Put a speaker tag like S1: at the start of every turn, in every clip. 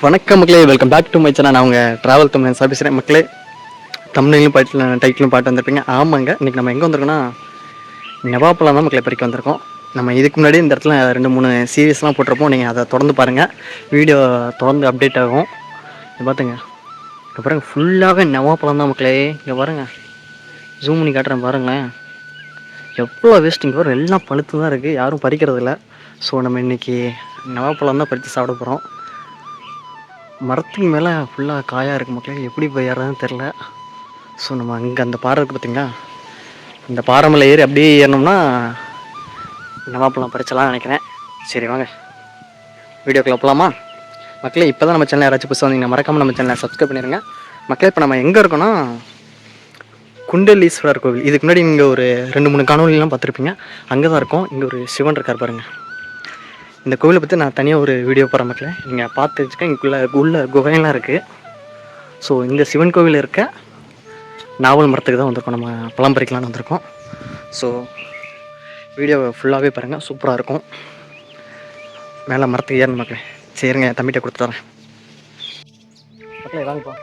S1: வணக்கம் மக்களே, welcome back to my channel. நான் அவங்க ட்ராவல் தமிழ் பேசுகிறேன் மக்களே. தமிழ்லையும் டைட்டிலும் பாட்டு வந்திருப்பீங்க. ஆமாங்க, இன்றைக்கி நம்ம எங்கே வந்திருக்கோன்னா நவாப்பழம் தான் மக்களே பறிக்க வந்திருக்கோம். நம்ம இதுக்கு முன்னாடி இந்த இடத்துல 2-3 சீரீஸ்லாம் போட்டிருப்போம். நீங்கள் அதை தொடர்ந்து பாருங்கள், வீடியோ தொடர்ந்து அப்டேட் ஆகும். இது பார்த்துங்க, இங்கே பாருங்கள், ஃபுல்லாகவே நவாப்பழம் தான் மக்களே. இங்கே பாருங்கள், ஜூம் பண்ணி காட்டுறேன் பாருங்களேன், எவ்வளோ வேஸ்ட். இங்கே வர எல்லாம் பழுத்து தான் இருக்குது, யாரும் பறிக்கிறதில்ல. ஸோ நம்ம இன்றைக்கி நவாப்பழம் தான் பறித்து சாப்பிட போகிறோம். மரத்துக்கு மேலே ஃபுல்லாக காயாக இருக்குது மக்களே, எப்படி போய் ஏறதுன்னு தெரில. ஸோ நம்ம அங்கே அந்த பாறை இருக்குது பார்த்திங்களா, இந்த பாறை மேலே ஏறி அப்படியே ஏறினோம்னா நவாப்பழம் பறிச்சலாம்னு நினைக்கிறேன். சரி வாங்க வீடியோக்குள்ள போகலாமா மக்களே. இப்போ தான் நம்ம சேனல் யாராச்சும் புதுசாக வந்தீங்கன்னா மறக்காமல் நம்ம சேனலை சப்ஸ்கிரைப் பண்ணிடுங்க மக்களே. இப்போ நம்ம எங்கே இருக்கோன்னா குண்டலீஸ்வரர் கோவில். இதுக்கு முன்னாடி இங்கே ஒரு 2-3 காணொலிலாம் பார்த்துருப்பீங்க. அங்கே தான் இருக்கோம். இங்கே ஒரு சிவன் இருக்கார் பாருங்கள். இந்த கோவிலை பற்றி நான் தனியாக ஒரு வீடியோ போடுற மக்களே, நீங்கள் பார்த்து வச்சுக்க. இங்குள்ள குகையெல்லாம் இருக்குது. ஸோ இந்த சிவன் கோவில் இருக்க நாவல் மரத்துக்கு தான் வந்திருக்கோம். நம்ம பழம் பறிக்கலான்னு வந்திருக்கோம். ஸோ வீடியோவை ஃபுல்லாகவே பாருங்கள், சூப்பராக இருக்கும். மேலே மரத்துக்கு ஏறணும் மக்களே. சரிங்க, தம்பிகிட்ட கொடுத்து தரேன் மக்களே, வாங்கப்பா.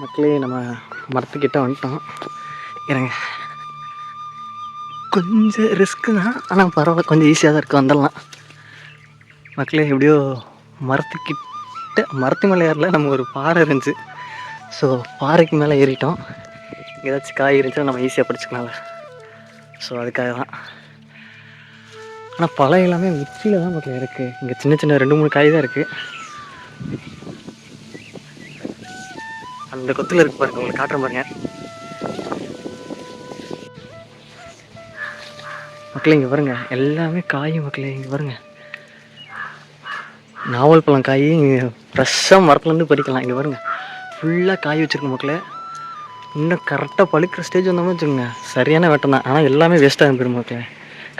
S1: மக்களே, நம்ம மரத்துக்கிட்ட வந்துட்டோம். இருங்க, கொஞ்சம் ரிஸ்க்கு தான், ஆனால் பரவாயில்ல, கொஞ்சம் ஈஸியாக தான் இருக்குது, வந்துடலாம் மக்களே. எப்படியோ மரத்து மேலே ஏறல, நம்ம ஒரு பாறை இருந்துச்சு. ஸோ பாறைக்கு மேலே ஏறிட்டோம். ஏதாச்சும் காய் இருந்துச்சுன்னா நம்ம ஈஸியாக படிச்சுக்கலாம்ல. ஸோ அதுக்காக தான். ஆனால் பழம் எல்லாமே உச்சியில் தான் மக்களே இருக்குது. இங்கே சின்ன சின்ன 2-3 காய் தான் இருக்குது. அந்த கொத்தில் இருக்கு பாருங்க, உங்களுக்கு காட்டுற பாருங்க மக்களே. இங்கே பாருங்க, எல்லாமே காய் மக்களே. இங்கே பாருங்க, நாவல் பழம் காய் ஃப்ரெஷ்ஷாக மரத்துலேருந்து பறிக்கலாம். இங்கே பாருங்க, ஃபுல்லாக காய் வச்சுருக்க மக்களே. இன்னும் கரெக்டாக பழுக்கிற ஸ்டேஜ் வந்தோம்னு வச்சுக்கோங்க, சரியான வேட்டம் தான். ஆனால் எல்லாமே வேஸ்ட்டாக போயிடும் மக்களே.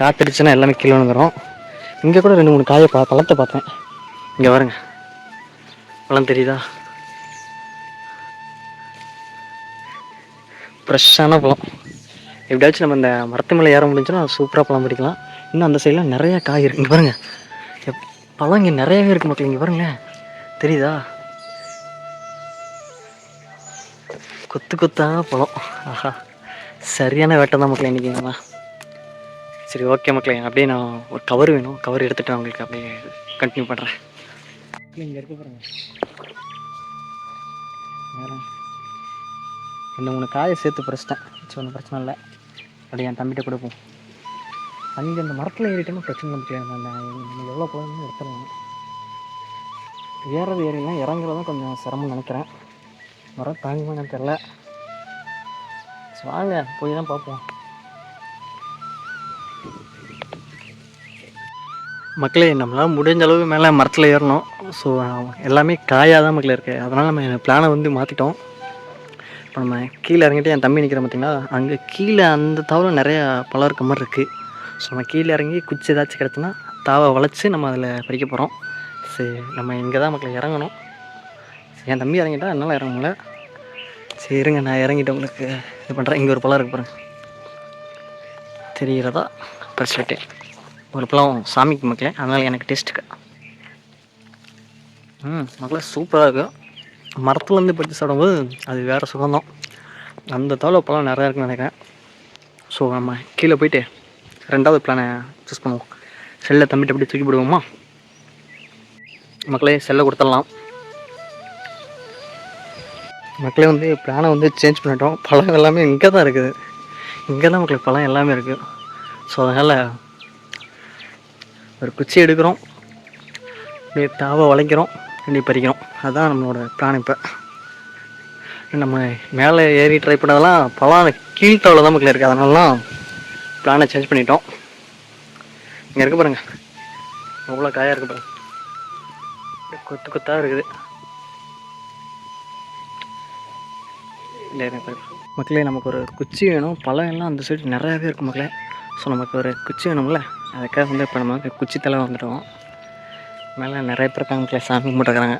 S1: காத்தடிச்சுன்னா எல்லாமே கீழே வந்துடும். இங்கே கூட 2-3 காயை பழத்தை பார்த்தேன். இங்கே பாருங்க, பழம் தெரியுதா, ஃப்ரெஷ்ஷான பழம். எப்படியாச்சும் நம்ம இந்த மரத்து மேலே ஏற முடிஞ்சுன்னா சூப்பராக பழம் பிடிக்கலாம். இன்னும் அந்த சைடெலாம் நிறையா காய் இருக்குது. இங்கே பாருங்கள், பழம் இங்கே நிறையாவே இருக்குது மக்கள். இங்கே பாருங்களேன், தெரியுதா, கொத்து கொத்தாக பழம். ஆஹா, சரியான வேட்டம் தான் மக்களே இன்றைக்கி நம்ம. சரி ஓகே மக்களே, அப்படியே நான் ஒரு கவர் வேணும், கவர் எடுத்துகிட்டு நான் உங்களுக்கு அப்படியே கண்டினியூ பண்ணுறேன். இங்கே இருக்க பாருங்கள், வேறு 2-3 காயை சேர்த்து பறிச்சிட்டேன். ஒன்றும் பிரச்சனை இல்லை. அப்படி என் தம்பிகிட்ட கொடுப்போம். அங்கே அந்த மரத்தில் ஏறிட்டோம்னா பிரச்சனை முடியாது. நம்ம எவ்வளோ பழம்னு எடுத்துடலாம். ஏறிலாம் இறங்குறதும் கொஞ்சம் சிரமம்னு நினைக்கிறேன். மரம் தாங்குமான்னு தெரில. வாங்க போய் தான் பார்ப்போம் மக்களே. நம்மளால் முடிஞ்ச அளவு மேலே மரத்தில் ஏறணும். ஸோ எல்லாமே காயாக தான் மக்களே இருக்குது. அதனால் நம்ம பிளானை வந்து மாற்றிட்டோம். இப்போ நம்ம கீழே இறங்கிட்டு என் தம்பி நிற்கிறேன் பார்த்திங்களா, அங்கே கீழே அந்த தாவில் நிறையா பழம் இருக்க மாதிரி இருக்குது. ஸோ நம்ம கீழே இறங்கி குச்சி ஏதாச்சும் கிடச்சுன்னா தாவை வளைச்சி நம்ம அதில் பறிக்க போகிறோம். சரி, நம்ம இங்கே தான் மக்கள் இறங்கணும். என் தம்பி இறங்கிட்டா என்னால் இறங்க முடியல. சரிங்க, நான் இறங்கிட்டு உங்களுக்கு இது பண்ணுறேன். இங்கே ஒரு பழம் இருக்கு பாருங்க, தெரிகிறதா, பறிச்சுட்டு ஒரு பழம் சாமிக்கு மக்களே, அதனால் எனக்கு டேஸ்ட்டுக்கு மக்களே சூப்பராக இருக்கும். மரத்துலேருந்து பறித்து சாப்பிடும்போது அது வேறு சுகம்தான். அந்த தவிர பழம் நிறையா இருக்குன்னு நினைக்கிறேன். ஸோ நம்ம கீழே போயிட்டு 2வது பிளானை சூஸ் பண்ணுவோம். செல்லை தம்பிட்டு அப்படி தூக்கி போடுவோமா மக்களே. செல்லை கொடுத்துடலாம் மக்களே. வந்து பிளானை வந்து சேஞ்ச் பண்ணிட்டோம். பழம் எல்லாமே இங்கே தான் இருக்குது. இங்கே தான் மக்களே பழம் எல்லாமே இருக்குது. ஸோ அதனால் ஒரு குச்சி எடுக்கிறோம், அப்படியே தாவை வளைக்கிறோம், இப்படி பறிக்கிறோம். அதுதான் நம்மளோட பிளான். இப்போ நம்ம மேலே ஏறி ட்ரை பண்ணதெல்லாம் பழம் கீழ்த்தாவில் தான் மக்கள் இருக்குது. அதனாலலாம் பிளானை சேஞ்ச் பண்ணிட்டோம். இங்கே இருக்க பாருங்கள், அவ்வளோ காயாக இருக்குது பாருங்கள், கொத்து கொத்தாக இருக்குது. இல்லை மக்களே, நமக்கு ஒரு குச்சி வேணும். பழம் எல்லாம் அந்த சைடு நிறையாவே இருக்கும் மக்களே. ஸோ நமக்கு ஒரு குச்சி வேணும்ல, அதுக்காக வந்து இப்போ நம்ம குச்சி தலை வந்துட்டோம். மேலே நிறைய பேர் இருக்காங்க மக்களே, சாமி கும்பிட்டுருக்காங்க.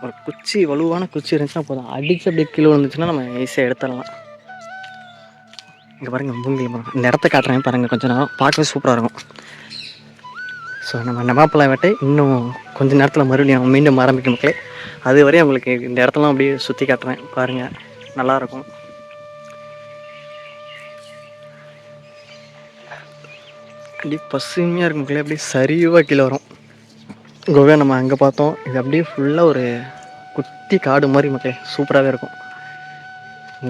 S1: ஒரு குச்சி வலுவான குச்சி இருந்துச்சுன்னா போதும், அடிச்சு அப்படியே கீழே விழுந்துச்சுன்னா நம்ம ஈஸியாக எடுத்துடலாம். இங்கே பாருங்கள், மூங்கில் மரம். இந்த இடத்த காட்டுறேன் பாருங்கள், கொஞ்சம் நேரம் பார்க்கவே சூப்பராக இருக்கும். ஸோ நம்ம நவாப்பழ வேட்டை இன்னும் கொஞ்சம் நேரத்தில் மறுபடியும் மீண்டும் ஆரம்பிக்கும் மக்களே. அது வரையும் உங்களுக்கு இந்த இடத்தெல்லாம் அப்படியே சுற்றி காட்டுறேன் பாருங்கள், நல்லாயிருக்கும். அப்படியே பசுமையாக இருக்கும் மக்களே, அப்படியே சரிவாக கீழே வரும். கோவா நம்ம அங்கே பார்த்தோம், இது அப்படியே ஃபுல்லாக ஒரு குட்டி காடு மாதிரி மக்களே, சூப்பராகவே இருக்கும்.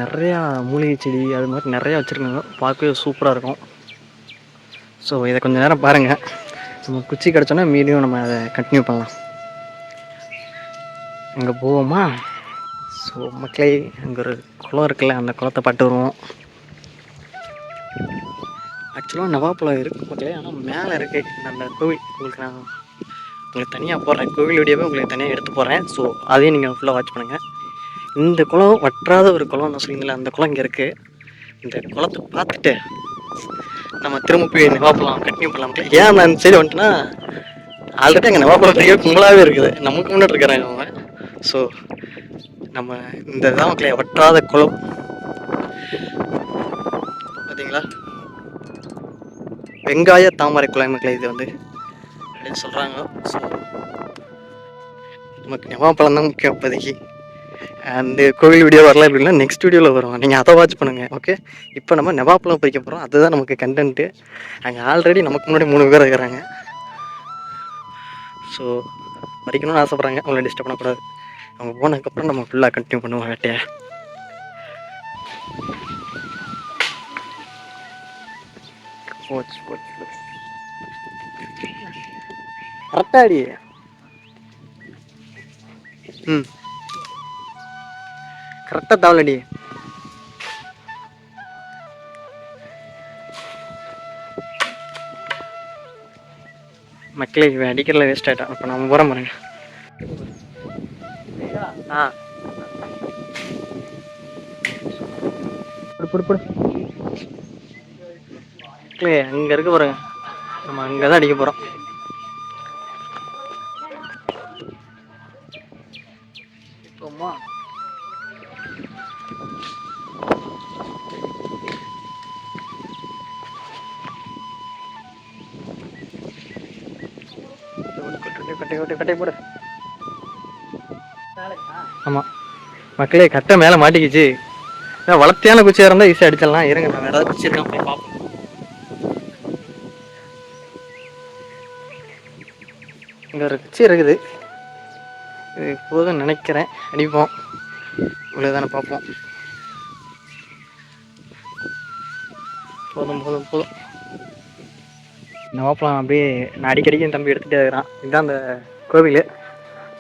S1: நிறையா மூலிகை செடி அது மாதிரி நிறையா வச்சுருக்காங்க, பார்க்கவே சூப்பராக இருக்கும். ஸோ இதை கொஞ்சம் நேரம் பாருங்கள், நம்ம குச்சி கிடச்சோன்னா மீடியம் நம்ம அதை கண்டினியூ பண்ணலாம். அங்கே போவோமா? ஸோ மக்களே, அங்கே ஒரு குளம் இருக்குல்ல, அந்த குளத்தை பாட்டு வருவோம். ஆக்சுவலாக நவாப்பழம் இருக்குது மக்களே, ஆனால் மேலே இருக்குது அந்த கோவில். உங்களுக்கு தனியாக போடுறேன், கோவில் வீடியோவே உங்களுக்கு தனியாக எடுத்து போடுறேன். ஸோ அதையும் நீங்கள் ஃபுல்லாக வாட்ச் பண்ணுங்கள். இந்த குளம் வற்றாத ஒரு குளம் நான் சொல்லிங்களேன், அந்த குளம் இங்கே இருக்குது. இந்த குளத்தை பார்த்துட்டு நம்ம திரும்ப போய் நவாப்பழம் கண்டினியூ பண்ணலாம். ஏன் நான் அந்த சைடு வந்துட்டுன்னா, ஆல்ரெடி அங்கே நவாப்பழம் பெரிய கும்பலாகவே இருக்குது, நமக்கு முன்னாடி இருக்கிறாங்க அவங்க. ஸோ நம்ம இந்த தான் மக்களே வற்றாத குளம் பார்த்தீங்களா, வெங்காய தாமரை குளம் மக்களே இது வந்து அப்படின்னு சொல்கிறாங்க. ஸோ நமக்கு நவாப்பழம் தான் முக்கியம் இப்போதைக்கு. அந்த கோவில் வீடியோ வரல அப்படின்னா நெக்ஸ்ட் வீடியோவில் வரும், நீங்கள் அதை வாட்ச் பண்ணுங்கள். ஓகே, இப்போ நம்ம நவாப்பழம் பறிக்க போகிறோம், அதுதான் நமக்கு கண்டென்ட்டு. அங்கே ஆல்ரெடி நமக்கு முன்னாடி 3 பேர் இருக்கிறாங்க. ஸோ பறிக்கணும்னு ஆசைப்பட்றாங்க, அவங்கள டிஸ்டர்ப் பண்ணக்கூடாது. அவங்க போனதுக்கப்புறம் நம்ம ஃபுல்லாக கண்டினியூ பண்ணுவோம் வேட்டையை. கரெக்டாடி. கரெக்டாக தாவலடி. மக்களே, இவன் அடிக்கிறதுல வேஸ்ட் ஆகிட்டான். இப்போ நம்ம போகிறோம் பாருங்க. மக்களே, அங்கே இருக்க பாருங்க, நம்ம அங்கே தான் அடிக்க போகிறோம். இப்போமா கட்டை போடு. ஆமாம் மக்களே, கட்டை மேலே மாட்டிக்கிச்சு. வளர்த்தியான குச்சியாக இருந்தால் ஈஸியாக அடிச்சிடலாம். இருங்க, நான் வேறு ஏதாவது குச்சி இருக்கான் போய் பார்ப்போம். இங்கே ஒரு குச்சி இருக்குது, இது போதும் நினைக்கிறேன், அடிப்போம். இவ்வளோதானே, பார்ப்போம். போதும் போதும் போதும். நவாப்பழம் அப்படியே நான் அடிக்கடிக்கு என் தம்பி எடுத்துகிட்டே இருக்கிறான். இதுதான் அந்த கோவில்.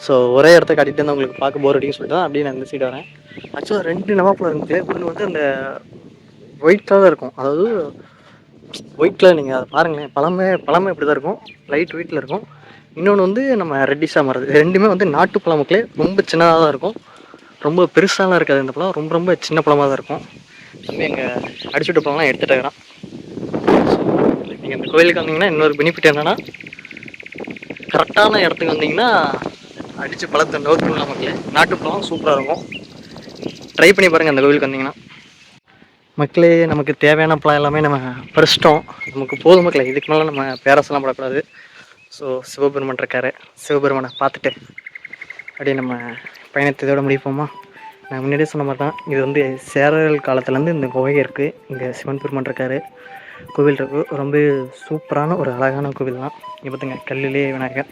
S1: ஸோ ஒரே இடத்த காட்டிகிட்டு இருந்தால் உங்களுக்கு பார்க்க போர் அடிக்குன்னு சொல்லிட்டு தான் அப்படியே நான் இந்த சைடு வரேன். ஆக்சுவலாக 2 நவாப்பழம் இருக்குது. ஒன்று வந்து அந்த ஒயிட் கலர் இருக்கும், அதாவது ஒயிட் கலர். நீங்கள் அதை பாருங்களேன், பழமே இப்படி தான் இருக்கும், லைட் ஒயிட்டில் இருக்கும். இன்னொன்று வந்து நம்ம ரெட்டிஷாக மாறுது. ரெண்டுமே வந்து நாட்டு பழம் மக்களே, ரொம்ப சின்னதாக தான் இருக்கும், ரொம்ப பெருசாலாம் இருக்காது. இந்த பழம் ரொம்ப ரொம்ப சின்ன பழமாக தான் இருக்கும். தம்பி எங்கள் அடிச்சுட்டு பழம்லாம் எடுத்துகிட்டு இருக்கிறான். நீங்கள் இந்த கோயிலுக்கு வந்தீங்கன்னா இன்னொரு பெனிஃபிட் என்னென்னா, கரெக்டான இடத்துக்கு வந்தீங்கன்னா அடித்து பழத்தை நோக்கணும் மக்களே. நாட்டுப்பழம் சூப்பராக இருக்கும், ட்ரை பண்ணி பாருங்கள் அந்த கோவிலுக்கு வந்தீங்கன்னா. மக்களே, நமக்கு தேவையான பழம் எல்லாமே நம்ம பறிச்சிட்டோம், நமக்கு போதும் மக்களே. இதுக்கு மேலே நம்ம பேரஸ்லாம் படக்கூடாது. ஸோ சிவபெருமான் இருக்கார், சிவபெருமானை பார்த்துட்டு அப்படியே நம்ம பயணத்தை இதோட முடிப்போமா. நான் முன்னாடியே சொன்ன மாதிரி தான், இது வந்து சேரர்கள் காலத்துலேருந்து இந்த கோவை இருக்குது. இங்கே சிவன் பெருமான் இருக்கார், கோவில் இருக்குது. ரொம்ப சூப்பரான ஒரு அழகான கோவில் தான். இங்கே பார்த்துங்க, கல்லிலே விநாயகர்.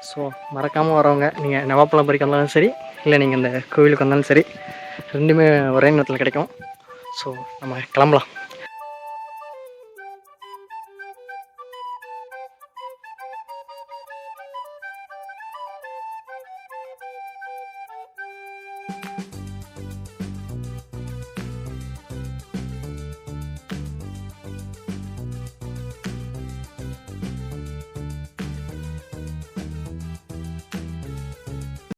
S1: ஸோ மறக்காமல் வரவங்க, நீங்கள் நவாப்பழம் பறிக்க வந்தாலும் சரி, இல்லை நீங்கள் இந்த கோவிலுக்கு வந்தாலும் சரி, ரெண்டுமே ஒரே நேரத்தில் கிடைக்கும். ஸோ நம்ம கிளம்பலாம்.